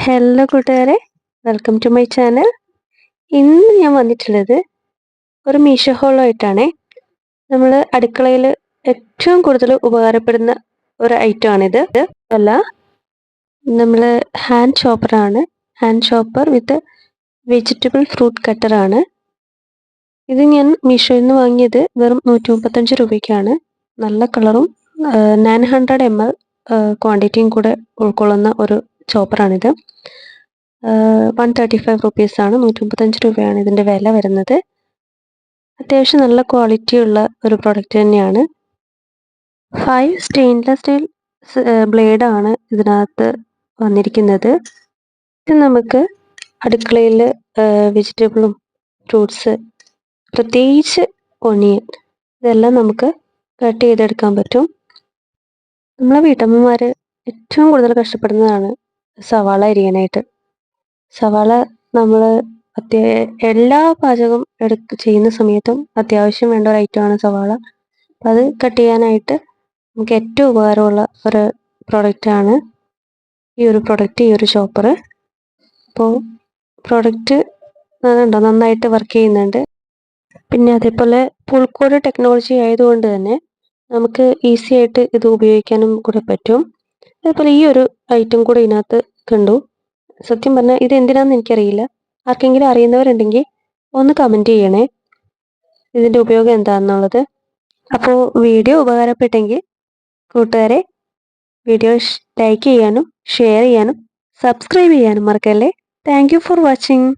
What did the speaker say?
Hello കൂട്ടുകാരെ, welcome to my channel. ഇന്ന് ഞാൻ വന്നിട്ടുള്ളത് ഒരു മീഷോ ഹോളായിട്ടാണേ. നമ്മൾ അടുക്കളയിൽ ഏറ്റവും കൂടുതൽ ഉപകാരപ്പെടുന്ന ഒരു ഐറ്റമാണിത്. അല്ല, നമ്മൾ ഹാൻഡ് ചോപ്പറാണ്. ഹാൻഡ് ചോപ്പർ വിത്ത് വെജിറ്റബിൾ ഫ്രൂട്ട് കട്ടറാണ്. ഇത് ഞാൻ മീഷോയിൽ നിന്ന് വാങ്ങിയത് വെറും 135 രൂപയ്ക്കാണ്. നല്ല കളറും 900 ml ക്വാണ്ടിറ്റിയും കൂടെ ഉൾക്കൊള്ളുന്ന ഒരു ചോപ്പറാണിത്. 135 റുപ്പീസാണ്, 135 രൂപയാണ് ഇതിൻ്റെ വില വരുന്നത്. അത്യാവശ്യം നല്ല ക്വാളിറ്റി ഉള്ള ഒരു പ്രൊഡക്റ്റ് തന്നെയാണ്. 5 സ്റ്റെയിൻലെസ് സ്റ്റീൽ ബ്ലേഡാണ് ഇതിനകത്ത് വന്നിരിക്കുന്നത്. ഇത് നമുക്ക് അടുക്കളയിൽ വെജിറ്റബിളും ഫ്രൂട്ട്സ്, പ്രത്യേകിച്ച് ഒണിയൻ, ഇതെല്ലാം നമുക്ക് കട്ട് ചെയ്തെടുക്കാൻ പറ്റും. നമ്മളെ വീട്ടമ്മമാർ ഏറ്റവും കൂടുതൽ കഷ്ടപ്പെടുന്നതാണ് സവാള അരിയാനായിട്ട്. സവാള നമ്മൾ എല്ലാ പാചകം ചെയ്യുന്ന സമയത്തും അത്യാവശ്യം വേണ്ട ഒരു ഐറ്റമാണ് സവാള. അപ്പം അത് കട്ട് ചെയ്യാനായിട്ട് നമുക്ക് ഏറ്റവും ഉപകാരമുള്ള ഒരു പ്രൊഡക്റ്റാണ് ഈ ഒരു ചോപ്പർ. അപ്പോൾ പ്രോഡക്റ്റ് ഉണ്ടോ, നന്നായിട്ട് വർക്ക് ചെയ്യുന്നുണ്ട്. പിന്നെ അതേപോലെ പുൾക്കോട് ടെക്നോളജി ആയതുകൊണ്ട് തന്നെ നമുക്ക് ഈസി ആയിട്ട് ഇത് ഉപയോഗിക്കാനും കൂടെ പറ്റും. അതേപോലെ ഈ ഒരു ഐറ്റം കൂടെ ഇതിനകത്ത് കണ്ടു. സത്യം പറഞ്ഞാൽ ഇത് എന്തിനാണെന്ന് എനിക്കറിയില്ല. ആർക്കെങ്കിലും അറിയുന്നവരുണ്ടെങ്കിൽ ഒന്ന് കമൻറ്റ് ചെയ്യണേ ഇതിൻ്റെ ഉപയോഗം എന്താണെന്നുള്ളത്. അപ്പോൾ വീഡിയോ ഉപകാരപ്പെട്ടെങ്കിൽ കൂട്ടുകാരെ, വീഡിയോ ലൈക്ക് ചെയ്യാനും ഷെയർ ചെയ്യാനും സബ്സ്ക്രൈബ് ചെയ്യാനും മറക്കല്ലേ. Thank you for watching.